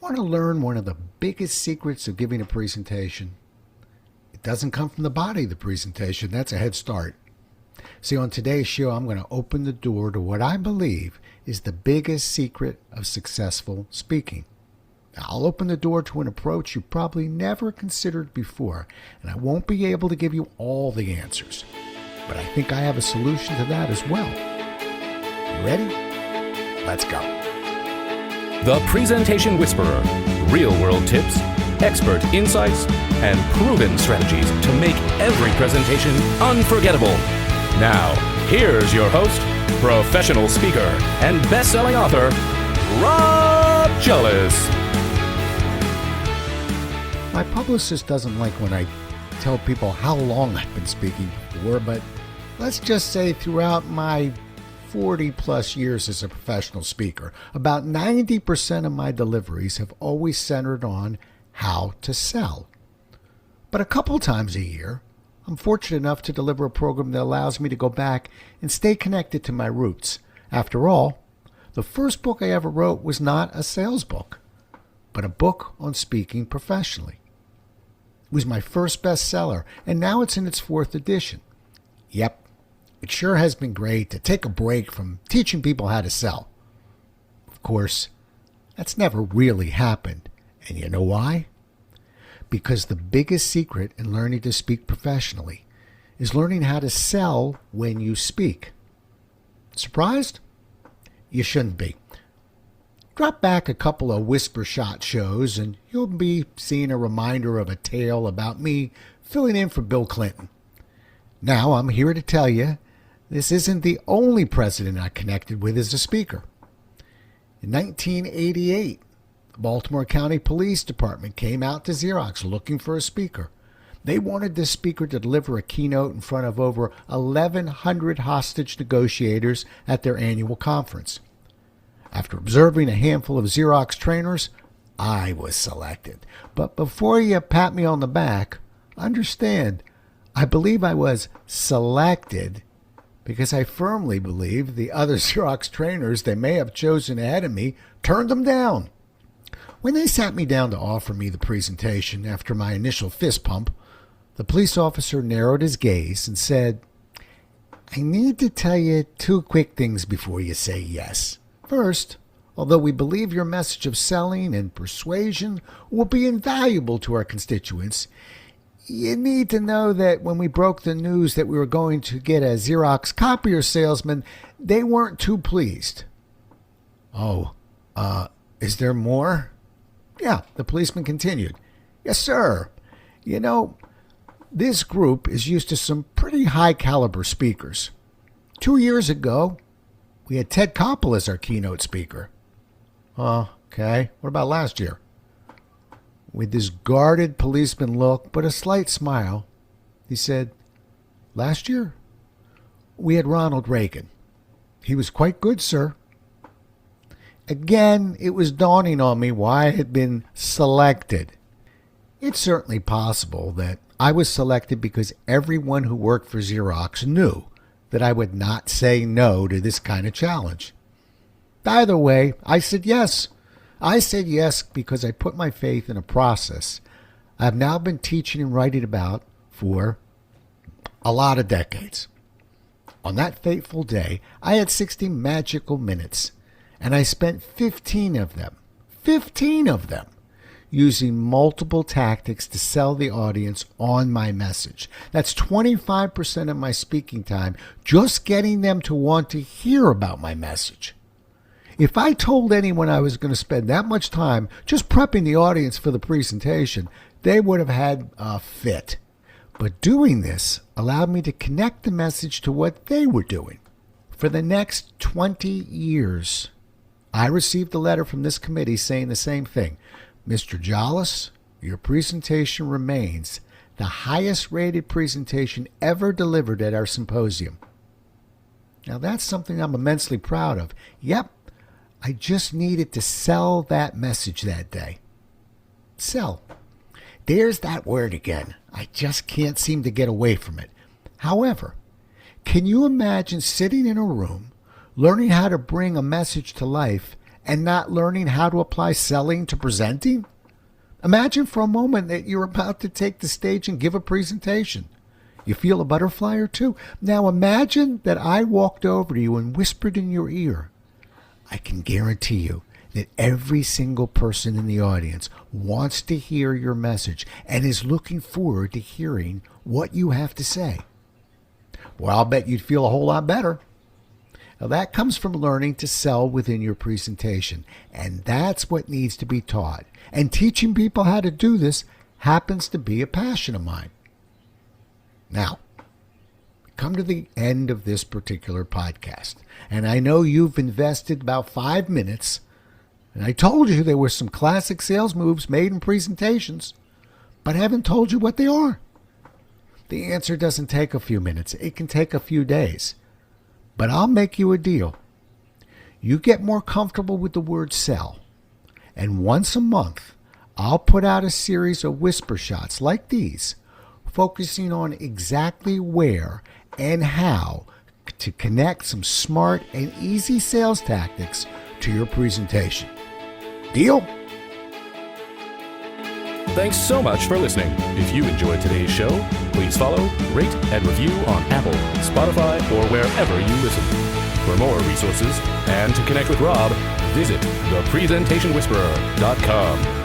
want to learn one of the biggest secrets of giving a presentation? It doesn't come from the body of the presentation. That's a head start. See, on today's show, I'm going to open the door to what I believe is the biggest secret of successful speaking. Now, I'll open the door to an approach you probably never considered before, and I won't be able to give you all the answers. But I think I have a solution to that as well. You ready? Let's go. The Presentation Whisperer. Real-world tips, expert insights, and proven strategies to make every presentation unforgettable. Now, here's your host, professional speaker, and best-selling author, Rob Jolles. My publicist doesn't like when I tell people how long I've been speaking for, but let's just say throughout my 40-plus years as a professional speaker, about 90% of my deliveries have always centered on how to sell. But a couple times a year, I'm fortunate enough to deliver a program that allows me to go back and stay connected to my roots. After all, the first book I ever wrote was not a sales book, but a book on speaking professionally. It was my first bestseller, and now it's in its 4th edition. Yep, it sure has been great to take a break from teaching people how to sell. Of course, that's never really happened, and you know why? Because the biggest secret in learning to speak professionally is learning how to sell when you speak. Surprised? You shouldn't be. Drop back a couple of whisper shot shows and you'll be seeing a reminder of a tale about me filling in for Bill Clinton. Now I'm here to tell you this isn't the only president I connected with as a speaker. In 1988, the Baltimore County Police Department came out to Xerox looking for a speaker. They wanted this speaker to deliver a keynote in front of over 1,100 hostage negotiators at their annual conference. After observing a handful of Xerox trainers, I was selected. But before you pat me on the back, understand, I believe I was selected because I firmly believe the other Xerox trainers they may have chosen ahead of me turned them down. When they sat me down to offer me the presentation after my initial fist pump, the police officer narrowed his gaze and said, "I need to tell you 2 quick things before you say yes. First, although we believe your message of selling and persuasion will be invaluable to our constituents, you need to know that when we broke the news that we were going to get a Xerox copier salesman, they weren't too pleased." "Oh, is there more?" "Yeah," the policeman continued. "Yes, sir. You know, this group is used to some pretty high-caliber speakers. 2 years ago, we had Ted Koppel as our keynote speaker." "Oh, okay. What about last year?" With this guarded policeman look, but a slight smile, he said, "Last year, we had Ronald Reagan. He was quite good, sir." Again, it was dawning on me why I had been selected. It's certainly possible that I was selected because everyone who worked for Xerox knew that I would not say no to this kind of challenge. Either way, I said yes. I said yes because I put my faith in a process I've now been teaching and writing about for a lot of decades. On that fateful day, I had 60 magical minutes. And I spent 15 of them, using multiple tactics to sell the audience on my message. That's 25% of my speaking time, just getting them to want to hear about my message. If I told anyone I was going to spend that much time just prepping the audience for the presentation, they would have had a fit. But doing this allowed me to connect the message to what they were doing. For the next 20 years, I received a letter from this committee saying the same thing. "Mr. Jolles, your presentation remains the highest rated presentation ever delivered at our symposium." Now that's something I'm immensely proud of. Yep, I just needed to sell that message that day. Sell. There's that word again. I just can't seem to get away from it. However, can you imagine sitting in a room learning how to bring a message to life and not learning how to apply selling to presenting? Imagine for a moment that you're about to take the stage and give a presentation. You feel a butterfly or two? Now imagine that I walked over to you and whispered in your ear. I can guarantee you that every single person in the audience wants to hear your message and is looking forward to hearing what you have to say. Well, I'll bet you'd feel a whole lot better. Now, that comes from learning to sell within your presentation, and that's what needs to be taught. And teaching people how to do this happens to be a passion of mine. Now, come to the end of this particular podcast, and I know you've invested about 5 minutes, and I told you there were some classic sales moves made in presentations, but I haven't told you what they are. The answer doesn't take a few minutes. It can take a few days. But I'll make you a deal. You get more comfortable with the word sell, and once a month, I'll put out a series of whisper shots like these, focusing on exactly where and how to connect some smart and easy sales tactics to your presentation. Deal? Thanks so much for listening. If you enjoyed today's show, please follow, rate, and review on Apple, Spotify, or wherever you listen. For more resources and to connect with Rob, visit thepresentationwhisperer.com.